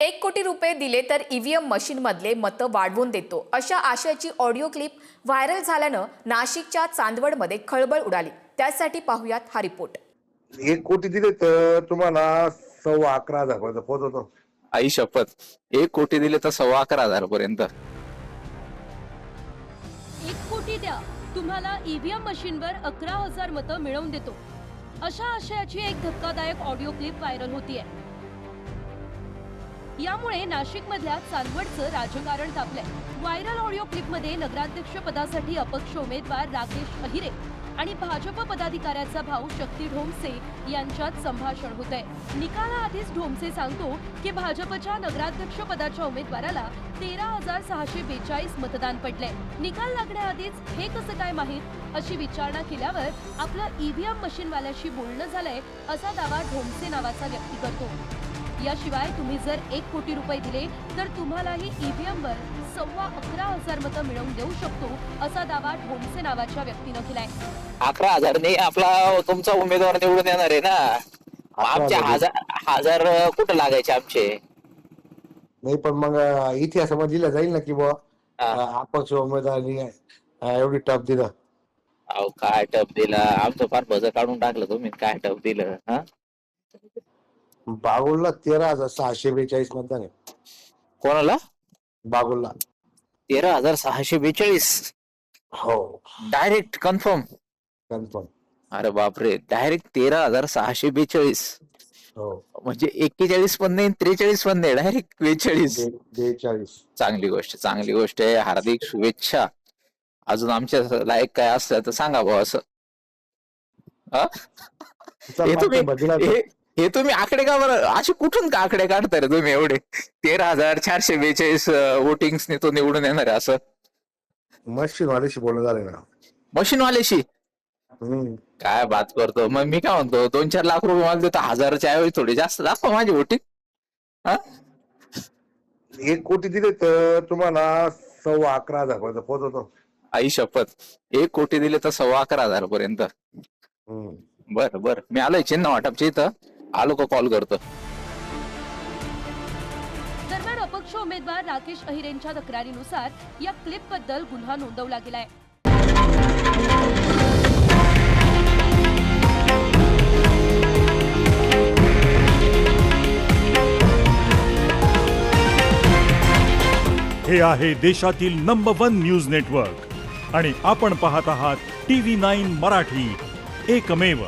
1 कोटी रुपये दिले तर ईव्हीएम मशीनमधले मतं वाढवून देतो अशा आशयाची ऑडिओ क्लिप व्हायरल झाल्यानं नाशिकच्या चांदवडमध्ये खळबळ उडाली। त्यासाठी पाहूयात हा रिपोर्ट। 1 कोटी दिले तर तुम्हाला 11,15,000 पर्यंत पोहोचवतो। आई शपथ, 1 कोटी दिले तर 11,15,000 पर्यंत। 1 कोटी द्या, तुम्हाला ईव्हीएम मशीनवर 11,000 मतं मिळवून देतो अशा आशयाची एक धक्कादायक ऑडिओ क्लिप व्हायरल होतीये। यामुळे नाशिक मधल्या चांदवडचं राजकारण तापलंय। व्हायरल ऑडिओ क्लिप मध्ये नगराध्यक्ष पदासाठी अपक्ष उमेदवार राकेश अहिरे आणि भाजप पदाधिकाऱ्याचा भाऊ शक्ती ढोमसे यांच्यात संभाषण होतंय। निकालाआधीच ढोमसे सांगतो की भाजपच्या नगराध्यक्ष पदाच्या उमेदवाराला 13,642 मतदान पडले। निकाल लागण्याआधीच हे कसं काय माहीत अशी विचारणा केल्यावर आपलं ईव्हीएम मशीनवाल्याशी बोलणं झालंय असा दावा ढोमसे नावाचा व्यक्ती करतो। याशिवाय तुम्ही जर 1 कोटी रुपये दिले तर तुम्हालाही ईव्हीएमवर 11,15,000 मतं मिळवून देऊ शकतो असा दावा ढोमसे नावाच्या व्यक्तीनं केलाय। 11,000 नाही, आपला तुमचा उमेदवार निवडून येणार आहे ना। आमचे हजार कुठं लागायचे आमचे? नाही पण मग इतिहासामध्ये दिलं जाईल ना की बुवा अपक्ष उमेदवारांनी एवढी टप दिलं। अहो काय टप दिला, आमचं फार बज काढून टाकलं तुम्ही। काय टप दिलं? हा, बागुलला 13,642 मतदान आहे। कोणाला? बागुलला 13,642? हो, डायरेक्ट कन्फर्म? कन्फर्म। अरे बापरे, डायरेक्ट 13,642। हो, म्हणजे 41 पण नाही, 43 पण नाही, डायरेक्ट 42। चांगली गोष्ट, चांगली गोष्ट आहे। हार्दिक शुभेच्छा। अजून आमच्या लायक काय असलं तर सांगा भाऊ असं। हे तुम्ही आकडे का बरं असे कुठून का आकडे काढताय रे तुम्ही एवढे? 13,442 वोटिंग्सने तो निवडून येणार आहे असं? मशीनवाल्याशी बोलणं झालं ना। मशीनवाल्याशी? काय बात करतो? मग मी काय म्हणतो, 2-4 लाख रुपये मला देतो, 1,000च्या ऐवजी थोडी जास्त दाखवा माझी वोटिंग। 1 कोटी दिले तर तुम्हाला 11,15,000 पर्यंत पोहोचवतो। आई शपथ, 1 कोटी दिले तर 11,15,000 पर्यंत। बर बर, मी आलोय चिन्ह वाटपच्या इथं, आलो का कॉल करतो। दरम्यान अपक्ष उमेदवार राकेश अहिरेंच्या तक्रारीनुसार या क्लिप बद्दल गुन्हा नोंदवला गेलाय। हे आहे देशातील नंबर 1 न्यूज नेटवर्क आणि आपण पाहत आहात TV9 मराठी, एकमेव।